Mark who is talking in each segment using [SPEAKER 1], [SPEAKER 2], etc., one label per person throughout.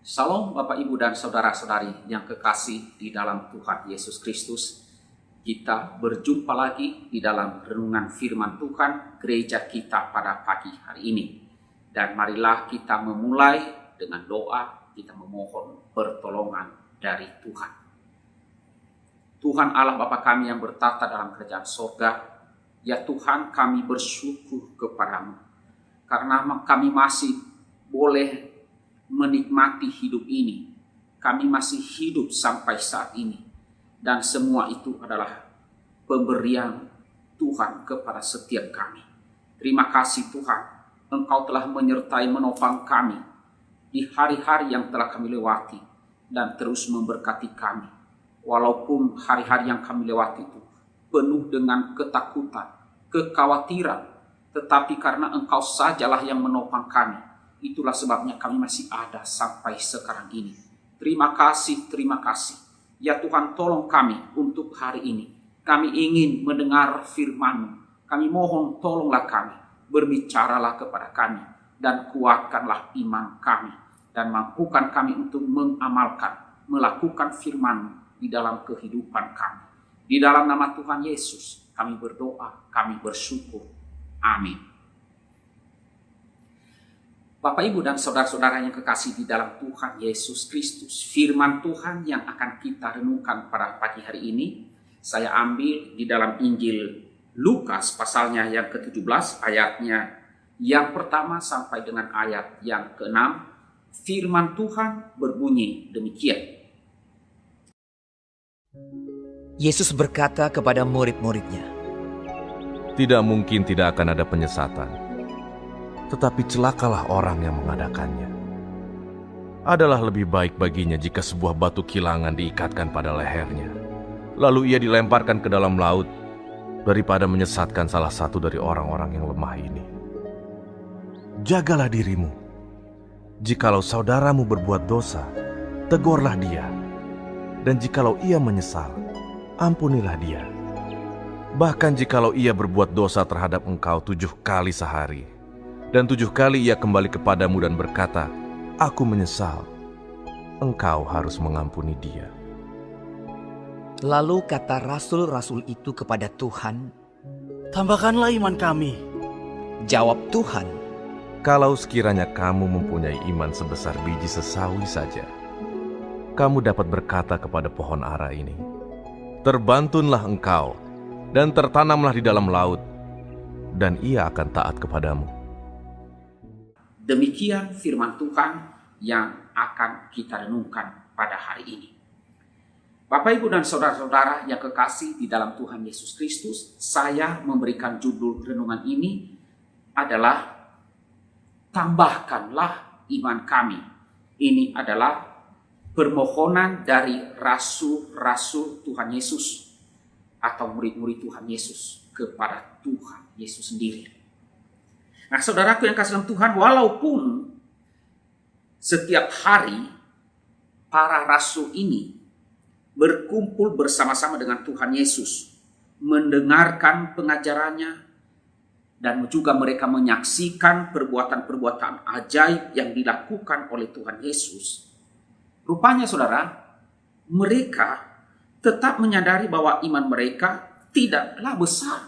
[SPEAKER 1] Salam Bapak Ibu dan Saudara-saudari yang kekasih di dalam Tuhan Yesus Kristus. Kita berjumpa lagi di dalam renungan firman Tuhan gereja kita pada pagi hari ini. Dan marilah kita memulai dengan doa, kita memohon pertolongan dari Tuhan. Tuhan Allah Bapa kami yang bertata dalam kerajaan sorga, ya Tuhan kami bersyukur kepadamu. Karena kami masih boleh menikmati hidup ini. Kami masih hidup sampai saat ini. Dan semua itu adalah pemberian Tuhan kepada setiap kami. Terima kasih Tuhan, Engkau telah menyertai menopang kami di hari-hari yang telah kami lewati dan terus memberkati kami. Walaupun hari-hari yang kami lewati itu penuh dengan ketakutan, kekhawatiran, tetapi karena Engkau sajalah yang menopang kami, itulah sebabnya kami masih ada sampai sekarang ini. Terima kasih, terima kasih. Ya Tuhan, tolong kami untuk hari ini. Kami ingin mendengar firman-Mu. Kami mohon tolonglah kami. Berbicaralah kepada kami. Dan kuatkanlah iman kami. Dan mampukan kami untuk mengamalkan, melakukan firman-Mu di dalam kehidupan kami. Di dalam nama Tuhan Yesus, kami berdoa, kami bersyukur. Amin. Bapak, Ibu, dan saudara-saudara yang kekasih di dalam Tuhan Yesus Kristus, firman Tuhan yang akan kita renungkan pada pagi hari ini, saya ambil di dalam Injil Lukas pasalnya yang ke-17, ayatnya yang pertama sampai dengan ayat yang ke-6. Firman Tuhan berbunyi demikian.
[SPEAKER 2] Yesus berkata kepada murid-muridnya,
[SPEAKER 3] "Tidak mungkin tidak akan ada penyesatan. Tetapi celakalah orang yang mengadakannya. Adalah lebih baik baginya jika sebuah batu kilangan diikatkan pada lehernya, lalu ia dilemparkan ke dalam laut, daripada menyesatkan salah satu dari orang-orang yang lemah ini. Jagalah dirimu. Jikalau saudaramu berbuat dosa, tegurlah dia. Dan jikalau ia menyesal, ampunilah dia. Bahkan jikalau ia berbuat dosa terhadap engkau 7 kali sehari, dan 7 kali ia kembali kepadamu dan berkata, 'Aku menyesal,' engkau harus mengampuni dia."
[SPEAKER 2] Lalu kata rasul-rasul itu kepada Tuhan,
[SPEAKER 4] "Tambahkanlah iman kami."
[SPEAKER 2] jawab Tuhan,
[SPEAKER 3] Kalau sekiranya kamu mempunyai iman sebesar biji sesawi saja, kamu dapat berkata kepada pohon ara ini, 'Terbantunlah engkau, dan tertanamlah di dalam laut,' dan ia akan taat kepadamu."
[SPEAKER 1] Demikian firman Tuhan yang akan kita renungkan pada hari ini. Bapak, Ibu, dan saudara-saudara yang kekasih di dalam Tuhan Yesus Kristus, saya memberikan judul renungan ini adalah "Tambahkanlah iman kami." Ini adalah permohonan dari rasul-rasul Tuhan Yesus atau murid-murid Tuhan Yesus kepada Tuhan Yesus sendiri. Nah, saudaraku yang kasih dalam Tuhan, walaupun setiap hari para rasul ini berkumpul bersama-sama dengan Tuhan Yesus, mendengarkan pengajarannya, dan juga mereka menyaksikan perbuatan-perbuatan ajaib yang dilakukan oleh Tuhan Yesus, rupanya saudara, mereka tetap menyadari bahwa iman mereka tidaklah besar.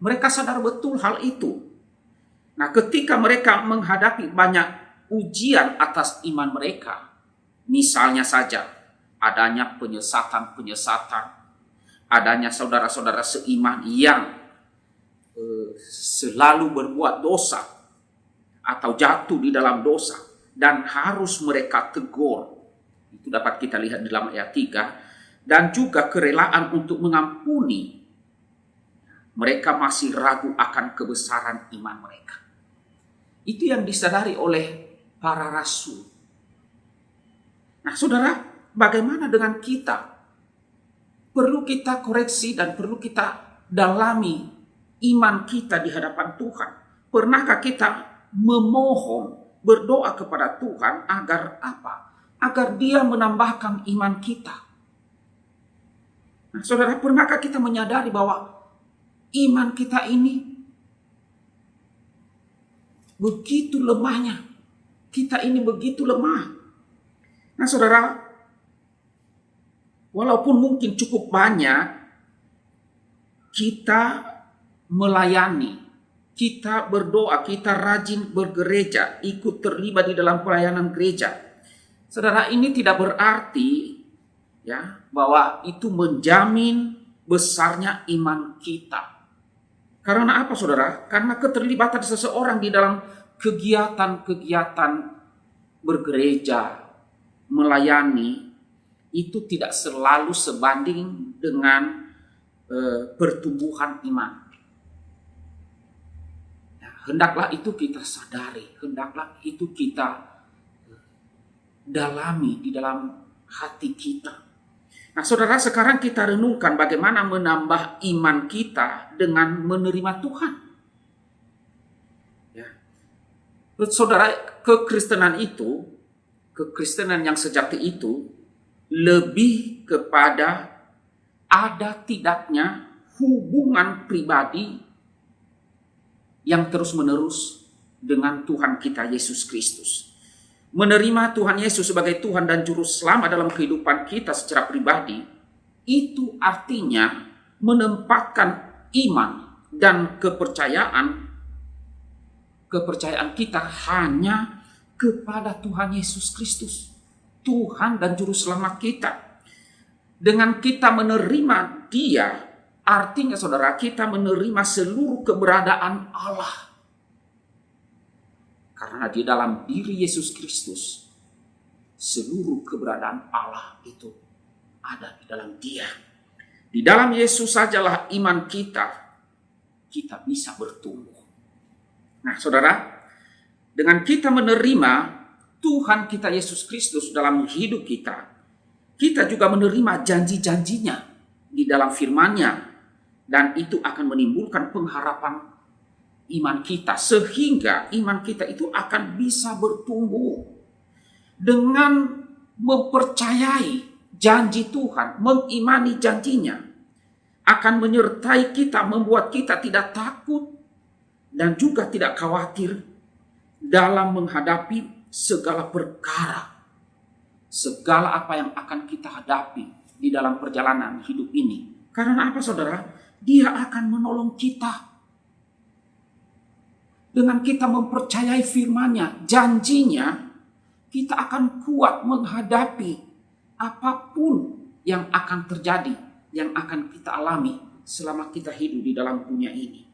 [SPEAKER 1] Mereka sadar betul hal itu. Nah, ketika mereka menghadapi banyak ujian atas iman mereka, misalnya saja adanya penyesatan-penyesatan, adanya saudara-saudara seiman yang selalu berbuat dosa atau jatuh di dalam dosa dan harus mereka tegur. Itu dapat kita lihat di dalam ayat 3. Dan juga kerelaan untuk mengampuni. Mereka masih ragu akan kebesaran iman mereka. Itu yang disadari oleh para rasul. Nah, saudara, bagaimana dengan kita? Perlu kita koreksi dan perlu kita dalami iman kita di hadapan Tuhan. Pernahkah kita memohon, berdoa kepada Tuhan agar apa? Agar Dia menambahkan iman kita. Nah, saudara, pernahkah kita menyadari bahwa iman kita ini begitu lemahnya, Kita ini begitu lemah. Nah saudara, walaupun mungkin cukup banyak kita melayani, kita berdoa, kita rajin bergereja, ikut terlibat di dalam pelayanan gereja. Saudara, ini tidak berarti ya bahwa itu menjamin besarnya iman kita. Karena apa saudara? Karena keterlibatan seseorang di dalam kegiatan-kegiatan bergereja, melayani, itu tidak selalu sebanding dengan pertumbuhan iman. Hendaklah itu kita sadari, hendaklah itu kita dalami di dalam hati kita. Nah saudara, sekarang kita renungkan bagaimana menambah iman kita dengan menerima Tuhan. Ya. Saudara, kekristenan yang sejati itu lebih kepada ada tidaknya hubungan pribadi yang terus-menerus dengan Tuhan kita Yesus Kristus. Menerima Tuhan Yesus sebagai Tuhan dan Juru Selamat dalam kehidupan kita secara pribadi, itu artinya menempatkan iman dan kepercayaan kita hanya kepada Tuhan Yesus Kristus, Tuhan dan Juru Selamat kita. Dengan kita menerima Dia, artinya saudara, kita menerima seluruh keberadaan Allah. Karena di dalam diri Yesus Kristus, seluruh keberadaan Allah itu ada di dalam Dia. Di dalam Yesus sajalah iman kita bisa bertumbuh. Nah saudara, dengan kita menerima Tuhan kita Yesus Kristus dalam hidup kita juga menerima janji-janjinya di dalam firman-Nya. Dan itu akan menimbulkan pengharapan iman kita, sehingga iman kita itu akan bisa bertumbuh. Dengan mempercayai janji Tuhan, mengimani janjinya, akan menyertai kita, membuat kita tidak takut dan juga tidak khawatir dalam menghadapi segala perkara, segala apa yang akan kita hadapi di dalam perjalanan hidup ini. Karena apa saudara? Dia akan menolong kita. Dengan kita mempercayai firman-Nya, janjinya, kita akan kuat menghadapi apapun yang akan terjadi, yang akan kita alami selama kita hidup di dalam dunia ini.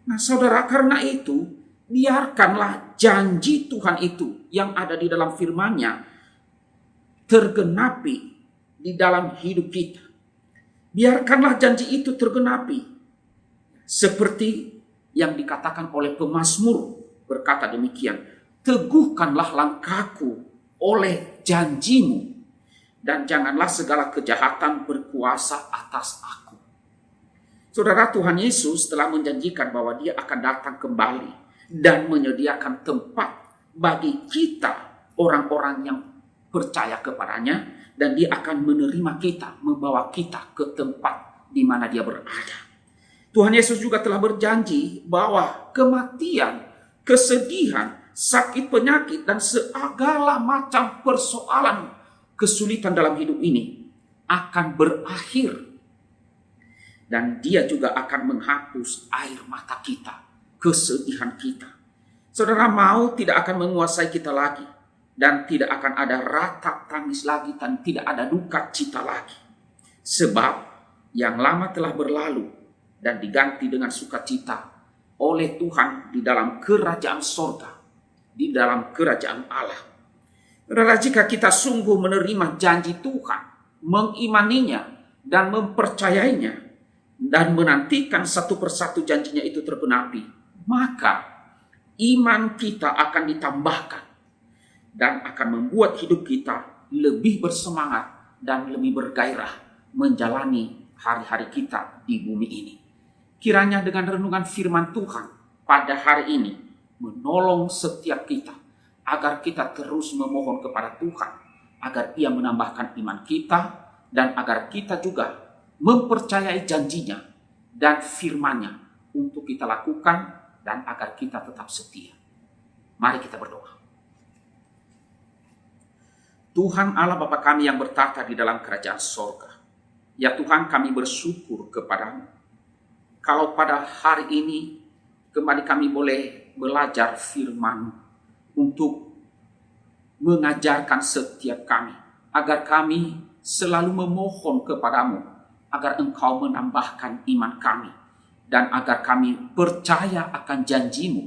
[SPEAKER 1] Nah saudara, karena itu, biarkanlah janji Tuhan itu yang ada di dalam firman-Nya tergenapi di dalam hidup kita. Biarkanlah janji itu tergenapi. Seperti yang dikatakan oleh pemazmur berkata demikian. Teguhkanlah langkahku oleh janjimu. Dan janganlah segala kejahatan berkuasa atas aku. Saudara, Tuhan Yesus telah menjanjikan bahwa Dia akan datang kembali. Dan menyediakan tempat bagi kita, orang-orang yang percaya kepadanya. Dan Dia akan menerima kita, membawa kita ke tempat di mana Dia berada. Tuhan Yesus juga telah berjanji bahwa kematian, kesedihan, sakit penyakit, dan segala macam persoalan, kesulitan dalam hidup ini akan berakhir. Dan Dia juga akan menghapus air mata kita, kesedihan kita. Saudara, maut tidak akan menguasai kita lagi. Dan tidak akan ada ratap tangis lagi, dan tidak ada duka cita lagi. Sebab yang lama telah berlalu dan diganti dengan sukacita oleh Tuhan di dalam kerajaan sorga, di dalam kerajaan Allah. Saudara, jika kita sungguh menerima janji Tuhan, mengimaninya dan mempercayainya, dan menantikan satu persatu janjinya itu tergenapi, maka iman kita akan ditambahkan dan akan membuat hidup kita lebih bersemangat dan lebih bergairah menjalani hari-hari kita di bumi ini. Kiranya dengan renungan firman Tuhan pada hari ini menolong setiap kita agar kita terus memohon kepada Tuhan agar Ia menambahkan iman kita dan agar kita juga mempercayai janjinya dan firman-Nya untuk kita lakukan dan agar kita tetap setia. Mari kita berdoa. Tuhan Allah Bapa kami yang bertata di dalam kerajaan sorga. Ya Tuhan, kami bersyukur kepadamu. Kalau pada hari ini kembali kami boleh belajar firman untuk mengajarkan setiap kami, agar kami selalu memohon kepadamu, agar Engkau menambahkan iman kami, dan agar kami percaya akan janjimu,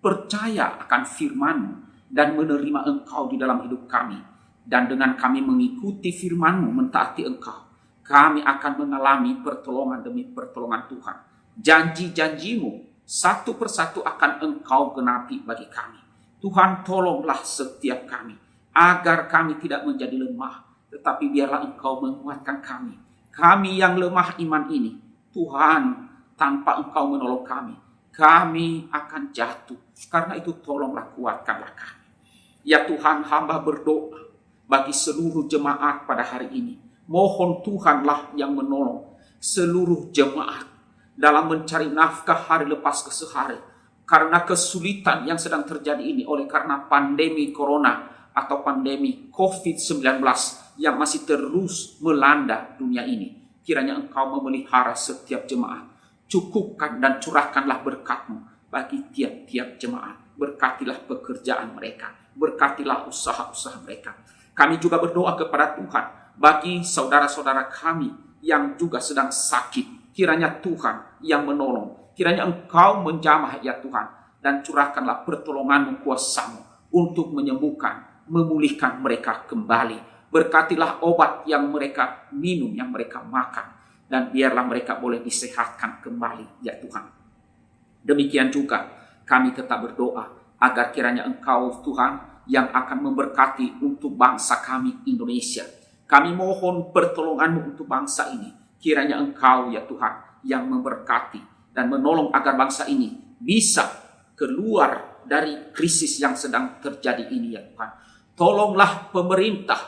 [SPEAKER 1] percaya akan firman-Mu, dan menerima Engkau di dalam hidup kami. Dan dengan kami mengikuti firman-Mu, mentaati Engkau, kami akan mengalami pertolongan demi pertolongan Tuhan. Janji-janji-Mu satu persatu akan Engkau genapi bagi kami. Tuhan, tolonglah setiap kami, agar kami tidak menjadi lemah, tetapi biarlah Engkau menguatkan kami. Kami yang lemah iman ini, Tuhan, tanpa Engkau menolong kami akan jatuh. Karena itu tolonglah kuatkanlah kami. Ya Tuhan, hamba berdoa bagi seluruh jemaat pada hari ini. Mohon Tuhanlah yang menolong seluruh jemaat dalam mencari nafkah hari lepas ke sehari. Karena kesulitan yang sedang terjadi ini oleh karena pandemi corona atau pandemi COVID-19 yang masih terus melanda dunia ini. Kiranya Engkau memelihara setiap jemaat. Cukupkan dan curahkanlah berkat-Mu bagi tiap-tiap jemaat. Berkatilah pekerjaan mereka. Berkatilah usaha-usaha mereka. Kami juga berdoa kepada Tuhan bagi saudara-saudara kami yang juga sedang sakit. Kiranya Tuhan yang menolong. Kiranya Engkau menjamah ya Tuhan. Dan curahkanlah pertolongan-Mu, kuasa-Mu untuk menyembuhkan, memulihkan mereka kembali. Berkatilah obat yang mereka minum, yang mereka makan. Dan biarlah mereka boleh disehatkan kembali ya Tuhan. Demikian juga kami tetap berdoa agar kiranya Engkau Tuhan yang akan memberkati untuk bangsa kami Indonesia. Kami mohon pertolongan-Mu untuk bangsa ini. Kiranya Engkau ya Tuhan yang memberkati dan menolong agar bangsa ini bisa keluar dari krisis yang sedang terjadi ini ya Tuhan. Tolonglah pemerintah,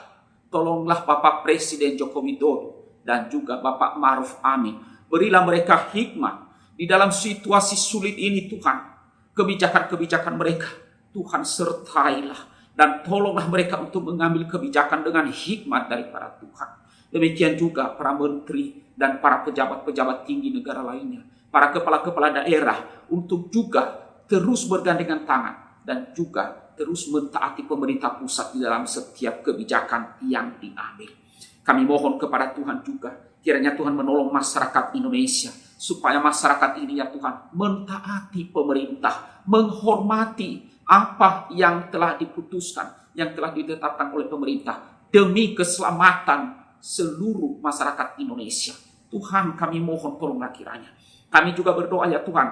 [SPEAKER 1] tolonglah Bapak Presiden Joko Widodo dan juga Bapak Ma'ruf Amin. Berilah mereka hikmat di dalam situasi sulit ini Tuhan. Kebijakan-kebijakan mereka Tuhan sertailah dan tolonglah mereka untuk mengambil kebijakan dengan hikmat daripada Tuhan. Demikian juga para menteri dan para pejabat-pejabat tinggi negara lainnya, para kepala-kepala daerah untuk juga terus bergandengan tangan dan juga terus mentaati pemerintah pusat di dalam setiap kebijakan yang diambil. Kami mohon kepada Tuhan juga, kiranya Tuhan menolong masyarakat Indonesia, supaya masyarakat ini ya Tuhan mentaati pemerintah, menghormati apa yang telah diputuskan, yang telah ditetapkan oleh pemerintah demi keselamatan seluruh masyarakat Indonesia. Tuhan, kami mohon tolonglah kiranya. Kami juga berdoa ya Tuhan,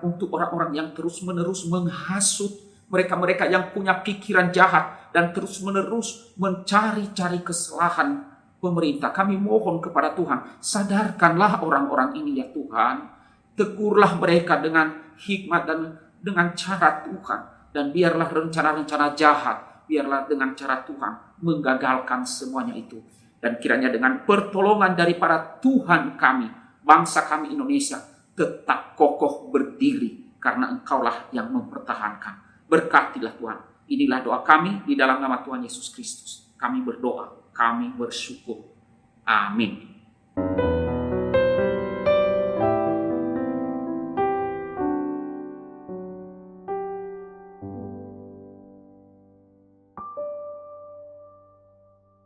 [SPEAKER 1] untuk orang-orang yang terus-menerus menghasut, mereka-mereka yang punya pikiran jahat dan terus-menerus mencari-cari kesalahan pemerintah. Kami mohon kepada Tuhan, sadarkanlah orang-orang ini ya Tuhan. Tegurlah mereka dengan hikmat dan dengan cara Tuhan. Dan biarlah rencana-rencana jahat, biarlah dengan cara Tuhan menggagalkan semuanya itu. Dan kiranya dengan pertolongan daripada Tuhan kami, bangsa kami Indonesia tetap kokoh berdiri. Karena Engkaulah yang mempertahankan. Berkatilah Tuhan. Inilah doa kami di dalam nama Tuhan Yesus Kristus. Kami berdoa, kami bersyukur. Amin.